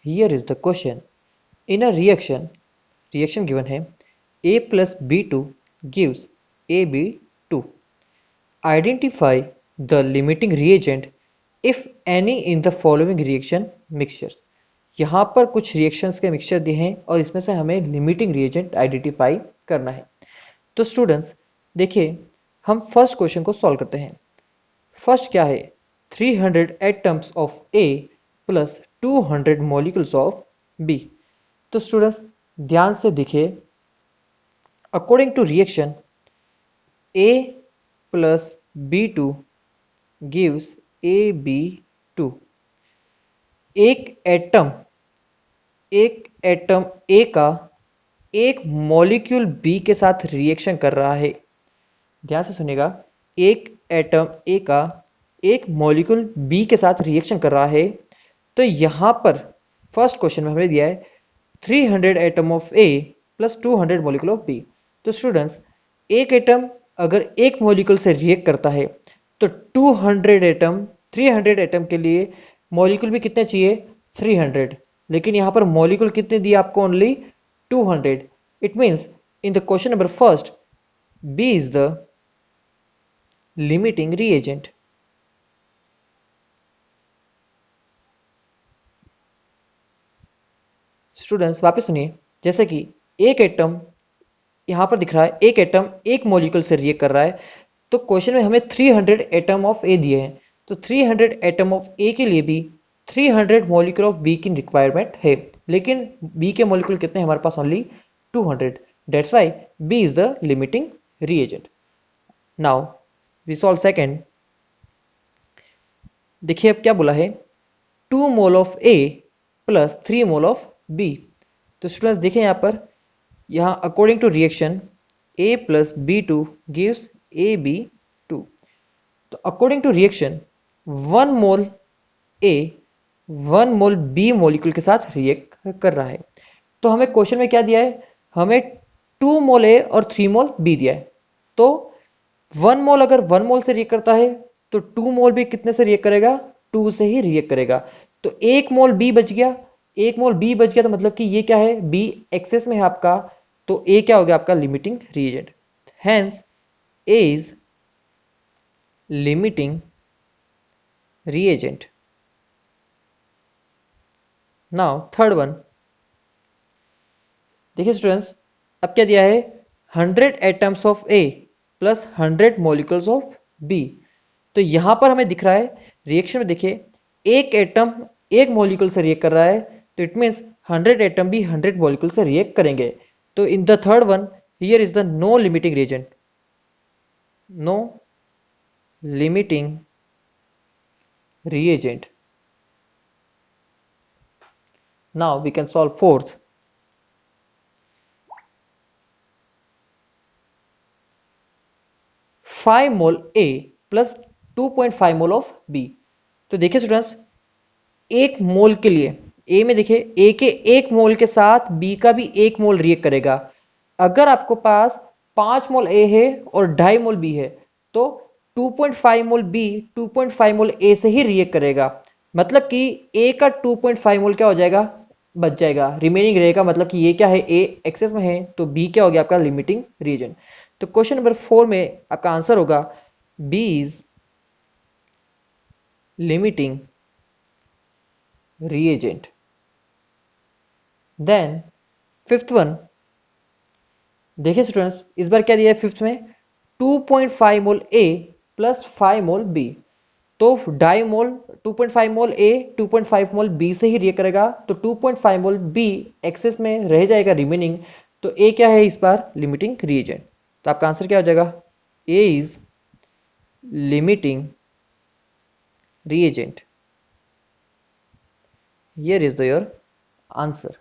Here is the question. In a reaction given है A plus B2 gives AB2. Identify the limiting reagent if any in the following reaction mixtures. यहाँ पर कुछ reactions के mixture दिए हैं और इसमें से हमें लिमिटिंग रिएजेंट आइडेंटिफाई करना है। तो स्टूडेंट्स देखिए, हम फर्स्ट क्वेश्चन को सॉल्व करते हैं। फर्स्ट क्या है, 300 atoms of A plus 200 molecules of B। तो स्टूडेंट्स ध्यान से देखिए, according to reaction A plus B2 gives AB2। एक एटम A का एक मॉलिक्यूल B के साथ रिएक्शन कर रहा है। ध्यान से सुनिएगा, एक एटम A का एक मॉलिक्यूल B के साथ रिएक्शन कर रहा है। तो यहां पर फर्स्ट क्वेश्चन में हमें दिया है 300 atom of A plus 200 molecule of B। तो स्टूडेंट्स एक एटम अगर एक मॉलिक्यूल से रिएक्ट करता है तो 300 एटम के लिए मॉलिक्यूल भी कितने चाहिए, 300। लेकिन यहां पर मॉलिक्यूल कितने दिए आपको, only 200। It means in the question number first B is the limiting reagent. Students वापस सुनिए, जैसे कि एक एटम यहां पर दिख रहा है, एक एटम एक मॉलिक्यूल से रिएक्ट कर रहा है। तो क्वेश्चन में हमें 300 एटम ऑफ ए दिए हैं, तो 300 एटम ऑफ ए के लिए भी 300 मॉलिक्यूल ऑफ बी की रिक्वायरमेंट है। लेकिन बी के मॉलिक्यूल कितने हैं हमारे पास, only 200। That's why B is the limiting reagent. Now we solve second. देखिए अब क्या बोला है, 2 mole of A plus 3 mole of B. तो स्टूडेंट्स देखिए यहां पर, यहाँ according to reaction A plus B2 gives AB2। तो according to reaction 1 mole A 1 mole B molecule के साथ रिएक्ट कर रहा है। तो हमें क्वेश्चन में क्या दिया है, हमें 2 मोल A और 3 मोल B दिया है। तो 1 मोल अगर 1 मोल से रिएक्ट करता है तो 2 मोल भी कितने से रिएक्ट करेगा, 2 से ही रिएक्ट करेगा। तो 1 मोल B बच गया, 1 मोल B बच गया, तो मतलब कि ये क्या है, B एक्सेस में है आपका, तो A क्या हो गया आपका, limiting reagent. Hence A is limiting reagent. Now third one, देखिए स्टूडेंट्स अब क्या दिया है, 100 atoms of A plus 100 molecules of B। तो यहां पर हमें दिख रहा है रिएक्शन में, देखिए एक एटम एक मॉलिक्यूल से रिएक्ट कर रहा है, तो इट मींस 100 एटम भी 100 मॉलिक्यूल से रिएक्ट करेंगे। तो in the third one here is the no limiting reagent, no limiting reagent. Now we can solve fourth. Five mole A plus 2.5 mole of B। तो देखिए स्टूडेंट्स, एक मोल के लिए A में देखिए A के एक मोल के साथ B का भी एक मोल रिएक्ट करेगा। अगर आपको पास 5 मोल A है और 2.5 मोल B है तो 2.5 मोल B 2.5 मोल A से ही रिएक्ट करेगा। मतलब कि A का 2.5 मोल क्या हो जाएगा, बच जाएगा, रिमेनिंग रहेगा। मतलब कि ये क्या है, A एक्सेस में है, तो B क्या हो गया आपका, लिमिटिंग रीजन। तो क्वेश्चन नंबर 4 में आपका आंसर होगा B is limiting reagent। Then fifth one, देखिए स्टूडेंट्स इस बार क्या दिया है फिफ्थ में, 2.5 mole A plus 5 mole B। तो डाई mole 2.5 mole A 2.5 mole B से ही रिएक्ट करेगा, तो 2.5 मोल B एक्सेस में रह जाएगा रिमेनिंग। तो A क्या है इस बार, लिमिटिंग रिएजेंट। तो आपका आंसर क्या हो जाएगा, A is limiting reagent. Here is your answer.